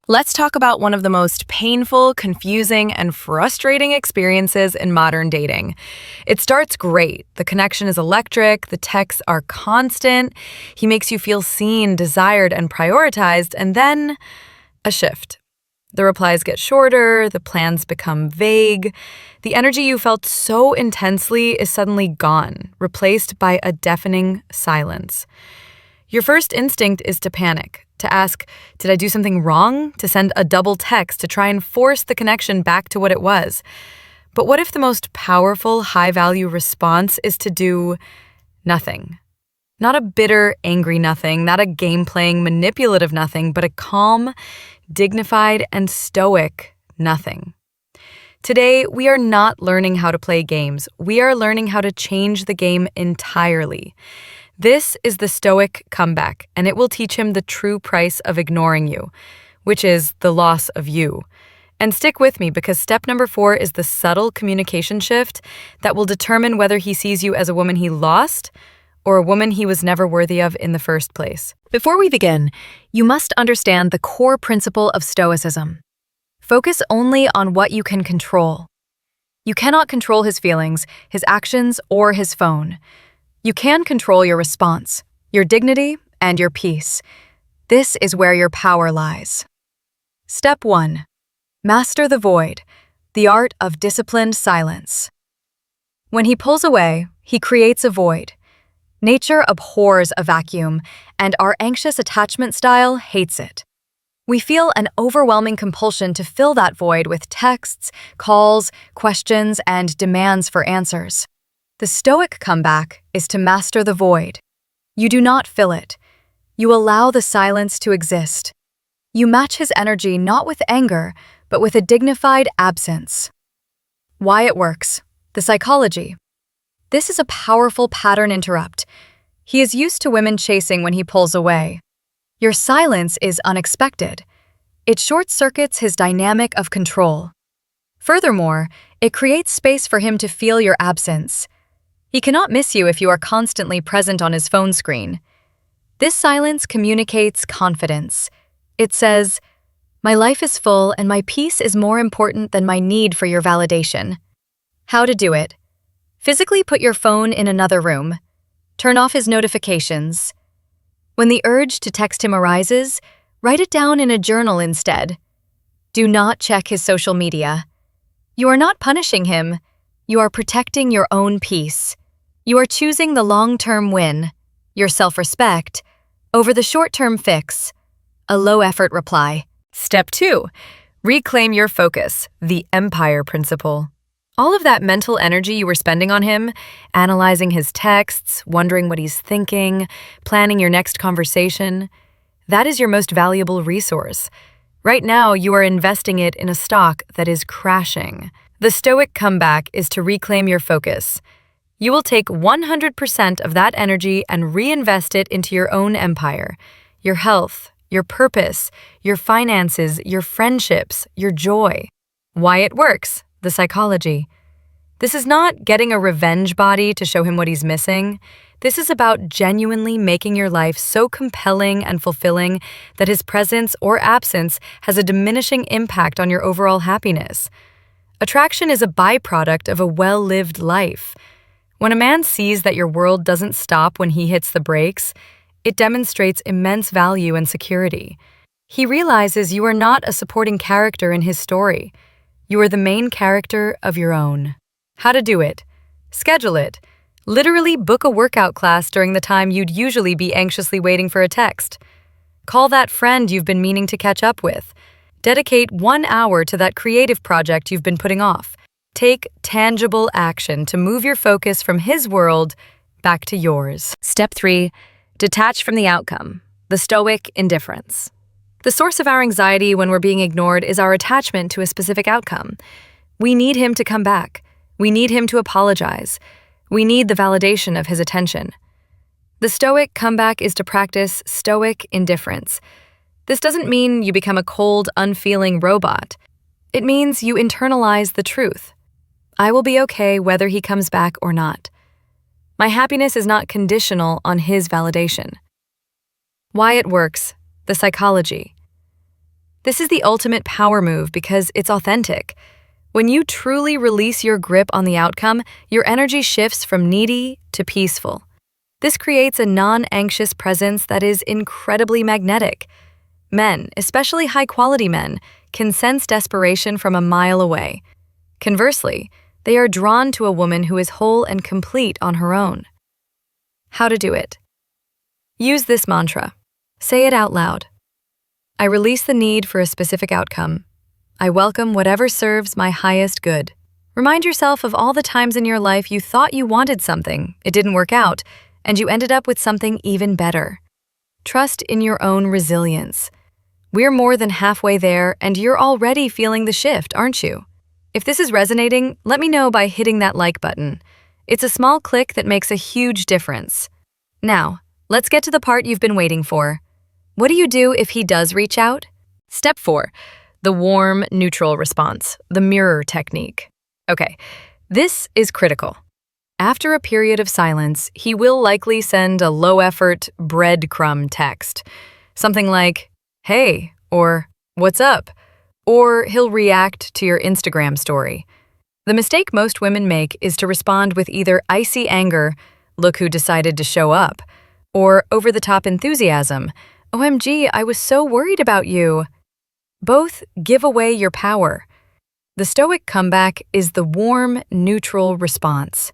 Let's talk about one of the most painful, confusing, and frustrating experiences in modern dating. It starts great. The connection is electric, the texts are constant, he makes you feel seen, desired, and prioritized, and then a shift. The replies get shorter, the plans become vague. The energy you felt so intensely is suddenly gone, replaced by a deafening silence. Your first instinct is to panic, to ask, did I do something wrong? To send a double text to try and force the connection back to what it was. But what if the most powerful, high-value response is to do nothing? Not a bitter, angry nothing, not a game-playing, manipulative nothing, but a calm, dignified, and stoic nothing. Today, we are not learning how to play games. We are learning how to change the game entirely. This is the Stoic comeback, and it will teach him the true price of ignoring you, which is the loss of you. And stick with me, because step number 4 is the subtle communication shift that will determine whether he sees you as a woman he lost or a woman he was never worthy of in the first place. Before we begin, you must understand the core principle of Stoicism. Focus only on what you can control. You cannot control his feelings, his actions, or his phone. You can control your response, your dignity, and your peace. This is where your power lies. Step 1. Master the void, the art of disciplined silence. When he pulls away, he creates a void. Nature abhors a vacuum, and our anxious attachment style hates it. We feel an overwhelming compulsion to fill that void with texts, calls, questions, and demands for answers. The Stoic comeback is to master the void. You do not fill it. You allow the silence to exist. You match his energy not with anger, but with a dignified absence. Why it works. The psychology. This is a powerful pattern interrupt. He is used to women chasing when he pulls away. Your silence is unexpected. It short-circuits his dynamic of control. Furthermore, it creates space for him to feel your absence. He cannot miss you if you are constantly present on his phone screen. This silence communicates confidence. It says, "My life is full and my peace is more important than my need for your validation." How to do it? Physically put your phone in another room. Turn off his notifications. When the urge to text him arises, write it down in a journal instead. Do not check his social media. You are not punishing him. You are protecting your own peace. You are choosing the long-term win, your self-respect, over the short-term fix, a low-effort reply. Step 2. Reclaim your focus, the empire principle. All of that mental energy you were spending on him, analyzing his texts, wondering what he's thinking, planning your next conversation, that is your most valuable resource. Right now, you are investing it in a stock that is crashing. The Stoic comeback is to reclaim your focus. You will take 100% of that energy and reinvest it into your own empire, your health, your purpose, your finances, your friendships, your joy. Why it works, the psychology. This is not getting a revenge body to show him what he's missing. This is about genuinely making your life so compelling and fulfilling that his presence or absence has a diminishing impact on your overall happiness. Attraction is a byproduct of a well-lived life. When a man sees that your world doesn't stop when he hits the brakes, it demonstrates immense value and security. He realizes you are not a supporting character in his story. You are the main character of your own. How to do it? Schedule it. Literally book a workout class during the time you'd usually be anxiously waiting for a text. Call that friend you've been meaning to catch up with. Dedicate 1 hour to that creative project you've been putting off. Take tangible action to move your focus from his world back to yours. Step 3. Detach from the outcome, the Stoic indifference. The source of our anxiety when we're being ignored is our attachment to a specific outcome. We need him to come back. We need him to apologize. We need the validation of his attention. The Stoic comeback is to practice Stoic indifference. This doesn't mean you become a cold, unfeeling robot. It means you internalize the truth. I will be okay whether he comes back or not. My happiness is not conditional on his validation. Why it works, the psychology. This is the ultimate power move because it's authentic. When you truly release your grip on the outcome, your energy shifts from needy to peaceful. This creates a non-anxious presence that is incredibly magnetic. Men, especially high-quality men, can sense desperation from a mile away. Conversely, they are drawn to a woman who is whole and complete on her own. How to do it? Use this mantra. Say it out loud. I release the need for a specific outcome. I welcome whatever serves my highest good. Remind yourself of all the times in your life you thought you wanted something, it didn't work out, and you ended up with something even better. Trust in your own resilience. We're more than halfway there, and you're already feeling the shift, aren't you? If this is resonating, let me know by hitting that like button. It's a small click that makes a huge difference. Now, let's get to the part you've been waiting for. What do you do if he does reach out? Step 4. The warm, neutral response, the mirror technique. Okay, this is critical. After a period of silence, he will likely send a low-effort breadcrumb text. Something like, hey, or what's up? Or he'll react to your Instagram story. The mistake most women make is to respond with either icy anger, look who decided to show up, or over-the-top enthusiasm, OMG, I was so worried about you. Both give away your power. The Stoic comeback is the warm, neutral response.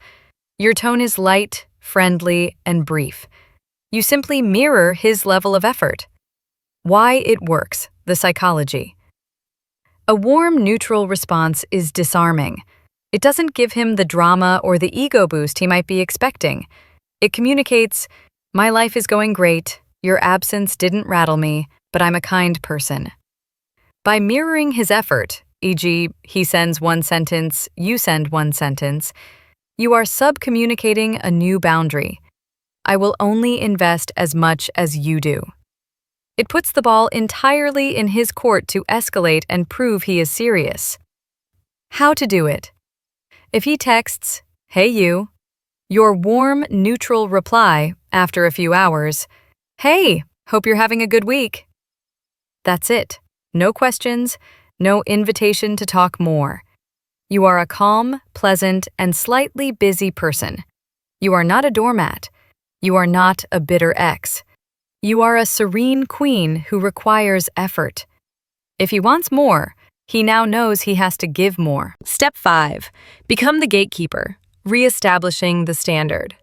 Your tone is light, friendly, and brief. You simply mirror his level of effort. Why it works, the psychology. A warm, neutral response is disarming. It doesn't give him the drama or the ego boost he might be expecting. It communicates, my life is going great, your absence didn't rattle me, but I'm a kind person. By mirroring his effort, e.g., he sends one sentence, you send one sentence, you are sub-communicating a new boundary. I will only invest as much as you do. It puts the ball entirely in his court to escalate and prove he is serious. How to do it? If he texts, hey you, your warm, neutral reply after a few hours, hey, hope you're having a good week. That's it. No questions, no invitation to talk more. You are a calm, pleasant, and slightly busy person. You are not a doormat. You are not a bitter ex. You are a serene queen who requires effort. If he wants more, he now knows he has to give more. Step 5. Become the gatekeeper, reestablishing the standard.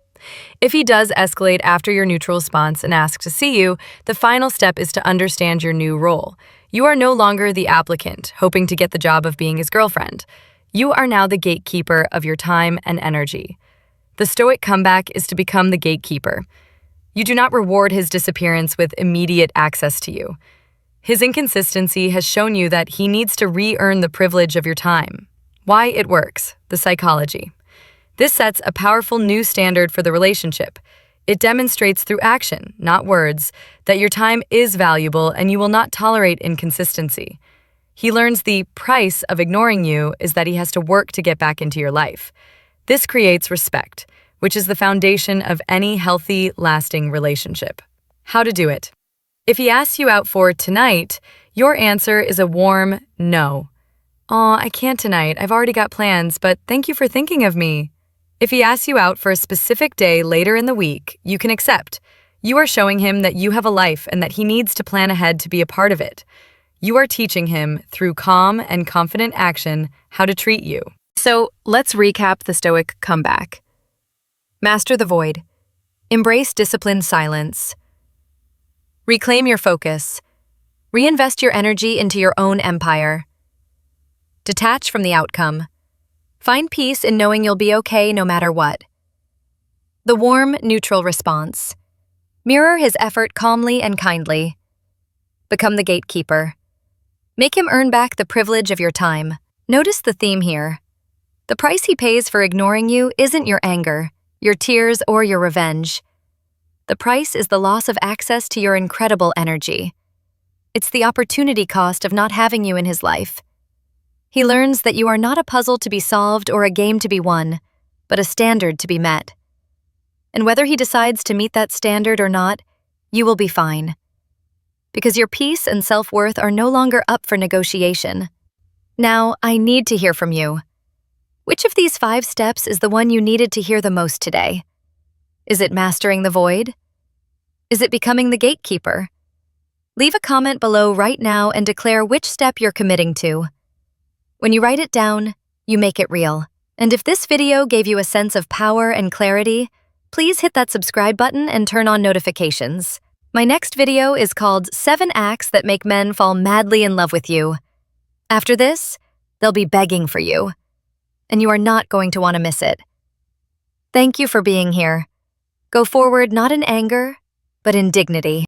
If he does escalate after your neutral response and asks to see you, the final step is to understand your new role. You are no longer the applicant, hoping to get the job of being his girlfriend. You are now the gatekeeper of your time and energy. The Stoic comeback is to become the gatekeeper. You do not reward his disappearance with immediate access to you. His inconsistency has shown you that he needs to re-earn the privilege of your time. Why it works, the psychology. This sets a powerful new standard for the relationship. It demonstrates through action, not words, that your time is valuable and you will not tolerate inconsistency. He learns the price of ignoring you is that he has to work to get back into your life. This creates respect, which is the foundation of any healthy, lasting relationship. How to do it? If he asks you out for tonight, your answer is a warm no. Aw, I can't tonight. I've already got plans, but thank you for thinking of me. If he asks you out for a specific day later in the week, you can accept. You are showing him that you have a life and that he needs to plan ahead to be a part of it. You are teaching him, through calm and confident action, how to treat you. So let's recap the Stoic comeback. Master the void. Embrace disciplined silence. Reclaim your focus. Reinvest your energy into your own empire. Detach from the outcome. Find peace in knowing you'll be okay no matter what. The warm, neutral response. Mirror his effort calmly and kindly. Become the gatekeeper. Make him earn back the privilege of your time. Notice the theme here. The price he pays for ignoring you isn't your anger, your tears, or your revenge. The price is the loss of access to your incredible energy. It's the opportunity cost of not having you in his life. He learns that you are not a puzzle to be solved or a game to be won, but a standard to be met. And whether he decides to meet that standard or not, you will be fine. because your peace and self-worth are no longer up for negotiation. Now, I need to hear from you. Which of these 5 steps is the one you needed to hear the most today? Is it mastering the void? Is it becoming the gatekeeper? Leave a comment below right now and declare which step you're committing to. When you write it down, you make it real. And if this video gave you a sense of power and clarity, please hit that subscribe button and turn on notifications. My next video is called 7 Acts That Make Men Fall Madly in Love with You. After this, they'll be begging for you, and you are not going to want to miss it. Thank you for being here. Go forward not in anger, but in dignity.